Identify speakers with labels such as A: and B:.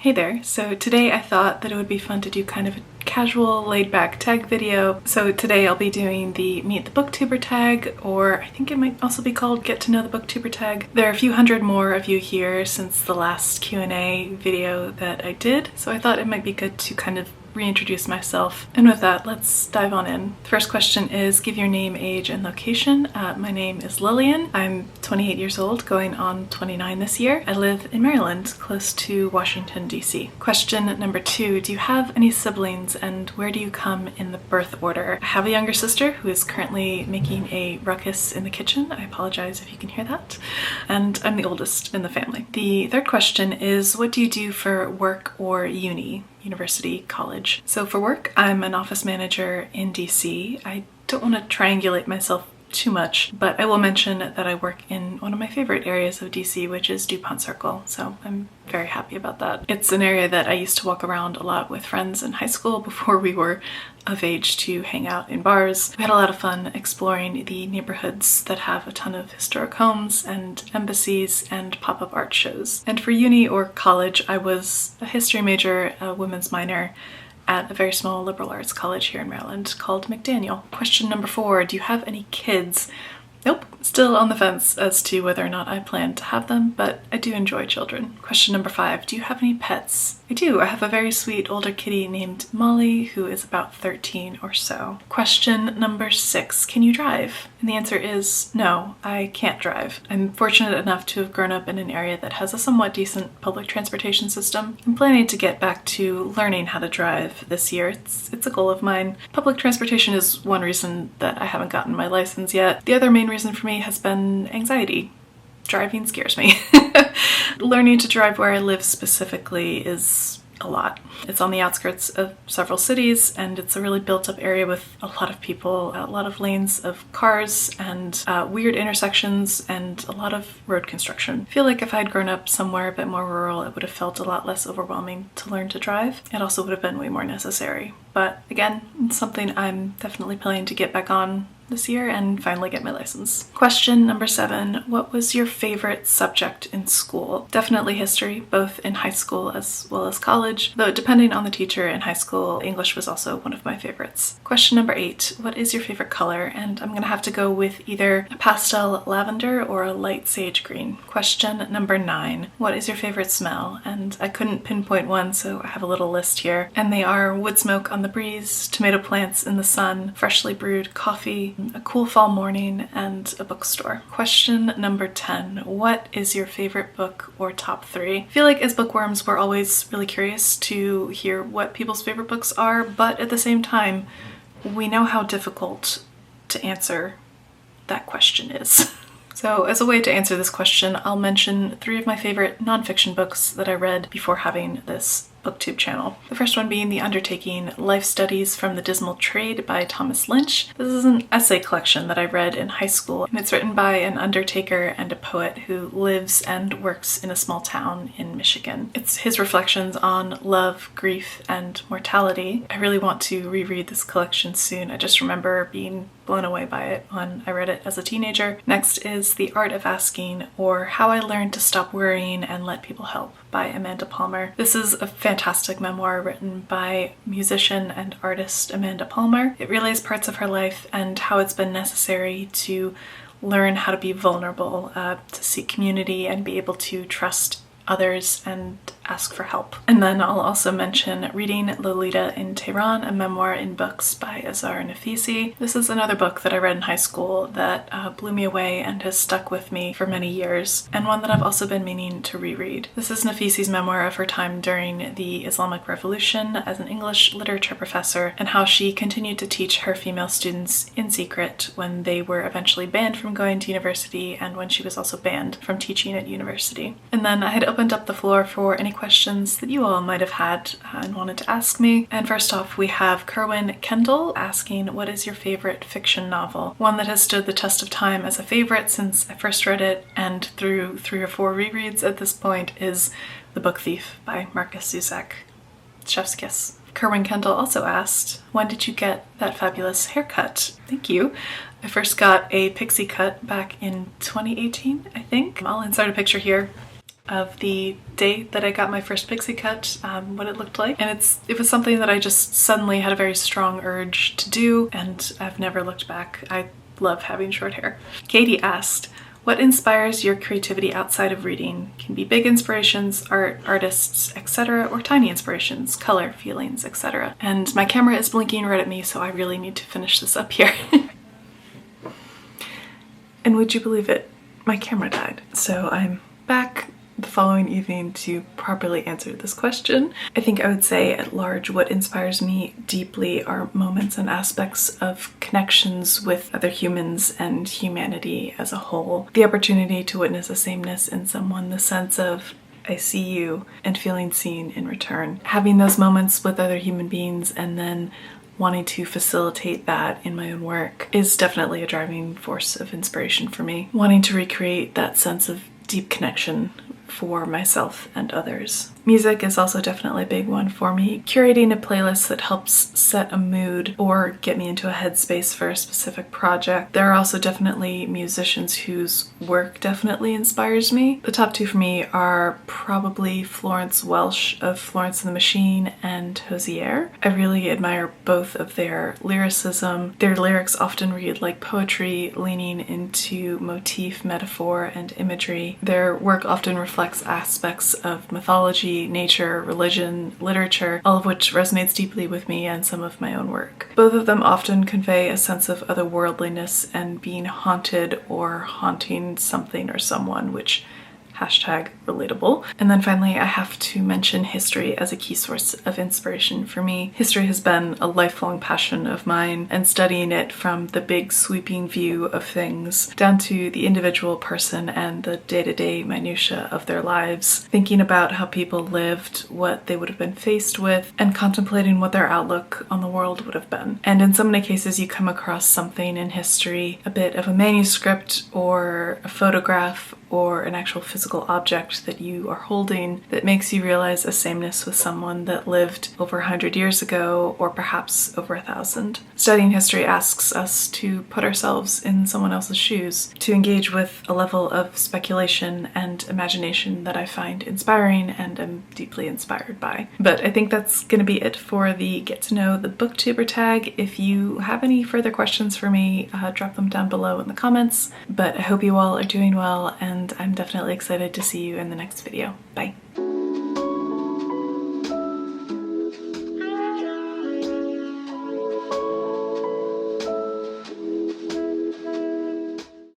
A: Hey there, so today I thought that it would be fun to do kind of a casual, laid-back tag video. So today I'll be doing the Meet the Booktuber tag, or I think it might also be called Get to Know the Booktuber tag. There are a few hundred more of you here since the last Q&A video that I did, so I thought it might be good to kind of reintroduce myself. And with that, let's dive on in. The first question is, give your name, age, and location. My name is Lillian. I'm 28 years old, going on 29 this year. I live in Maryland, close to Washington, D.C. Question number 2, do you have any siblings and where do you come in the birth order? I have a younger sister who is currently making a ruckus in the kitchen. I apologize if you can hear that. And I'm the oldest in the family. The third question is, what do you do for work or university, college? So for work, I'm an office manager in DC. I don't want to triangulate myself too much, but I will mention that I work in one of my favorite areas of DC, which is DuPont Circle, so I'm very happy about that. It's an area that I used to walk around a lot with friends in high school before we were of age to hang out in bars. We had a lot of fun exploring the neighborhoods that have a ton of historic homes and embassies and pop-up art shows. And for uni or college, I was a history major, a women's minor, at a very small liberal arts college here in Maryland called McDaniel. Question number 4, do you have any kids? Nope, still on the fence as to whether or not I plan to have them, but I do enjoy children. Question number 5, do you have any pets? I do. I have a very sweet older kitty named Molly who is about 13 or so. Question number 6, can you drive? And the answer is no, I can't drive. I'm fortunate enough to have grown up in an area that has a somewhat decent public transportation system. I'm planning to get back to learning how to drive this year. It's a goal of mine. Public transportation is one reason that I haven't gotten my license yet. The other main reason for me has been anxiety. Driving scares me. Learning to drive where I live specifically is a lot. It's on the outskirts of several cities and it's a really built up area with a lot of people, a lot of lanes of cars and weird intersections and a lot of road construction. I feel like if I'd grown up somewhere a bit more rural, it would have felt a lot less overwhelming to learn to drive. It also would have been way more necessary. But again, it's something I'm definitely planning to get back on this year and finally get my license. Question number 7, what was your favorite subject in school? Definitely history, both in high school as well as college, though depending on the teacher in high school, English was also one of my favorites. Question number 8, what is your favorite color? And I'm gonna have to go with either a pastel lavender or a light sage green. Question number 9, what is your favorite smell? And I couldn't pinpoint one, so I have a little list here. And they are wood smoke on the breeze, tomato plants in the sun, freshly brewed coffee, a cool fall morning, and a bookstore. Question number 10, what is your favorite book or top 3? I feel like as bookworms we're always really curious to hear what people's favorite books are, but at the same time we know how difficult to answer that question is. So as a way to answer this question, I'll mention 3 of my favorite nonfiction books that I read before having this booktube channel. The first one being The Undertaking, Life Studies from the Dismal Trade by Thomas Lynch. This is an essay collection that I read in high school, and it's written by an undertaker and a poet who lives and works in a small town in Michigan. It's his reflections on love, grief, and mortality. I really want to reread this collection soon. I just remember being blown away by it when I read it as a teenager. Next is The Art of Asking, or How I Learned to Stop Worrying and Let People Help by Amanda Palmer. This is a fantastic memoir written by musician and artist Amanda Palmer. It relays parts of her life and how it's been necessary to learn how to be vulnerable, to seek community and be able to trust others and ask for help. And then I'll also mention Reading Lolita in Tehran, a memoir in books by Azar Nafisi. This is another book that I read in high school that blew me away and has stuck with me for many years, and one that I've also been meaning to reread. This is Nafisi's memoir of her time during the Islamic Revolution as an English literature professor and how she continued to teach her female students in secret when they were eventually banned from going to university and when she was also banned from teaching at university. And then I had opened up the floor for any questions that you all might have had and wanted to ask me. And first off, we have Kerwin Kendall asking, what is your favorite fiction novel? One that has stood the test of time as a favorite since I first read it and through 3 or 4 rereads at this point is The Book Thief by Marcus Zusak. Chef's kiss. Kerwin Kendall also asked, when did you get that fabulous haircut? Thank you. I first got a pixie cut back in 2018, I think. I'll insert a picture here. of the day that I got my first pixie cut, what it looked like. And it was something that I just suddenly had a very strong urge to do, and I've never looked back. I love having short hair. Katie asked, what inspires your creativity outside of reading? Can be big inspirations, art, artists, etc., or tiny inspirations, color, feelings, etc. And my camera is blinking right at me, so I really need to finish this up here. And would you believe it? My camera died. So I'm back the following evening to properly answer this question. I think I would say at large what inspires me deeply are moments and aspects of connections with other humans and humanity as a whole. The opportunity to witness a sameness in someone, the sense of I see you, and feeling seen in return. Having those moments with other human beings and then wanting to facilitate that in my own work is definitely a driving force of inspiration for me. Wanting to recreate that sense of deep connection for myself and others. Music is also definitely a big one for me. Curating a playlist that helps set a mood or get me into a headspace for a specific project. There are also definitely musicians whose work definitely inspires me. The top two for me are probably Florence Welch of Florence and the Machine and Hozier. I really admire both of their lyricism. Their lyrics often read like poetry, leaning into motif, metaphor, and imagery. Their work often reflects aspects of mythology, nature, religion, literature, all of which resonates deeply with me and some of my own work. Both of them often convey a sense of otherworldliness and being haunted or haunting something or someone, which #relatable. And then finally, I have to mention history as a key source of inspiration for me. History has been a lifelong passion of mine, and studying it from the big sweeping view of things down to the individual person and the day-to-day minutiae of their lives, thinking about how people lived, what they would have been faced with, and contemplating what their outlook on the world would have been. And in so many cases, you come across something in history, a bit of a manuscript or a photograph or an actual physical object that you are holding that makes you realize a sameness with someone that lived over 100 years ago or perhaps over 1,000. Studying history asks us to put ourselves in someone else's shoes, to engage with a level of speculation and imagination that I find inspiring and am deeply inspired by. But I think that's going to be it for the Get to Know the Booktuber tag. If you have any further questions for me, drop them down below in the comments. But I hope you all are doing well, and I'm definitely excited to see you in the next video. Bye!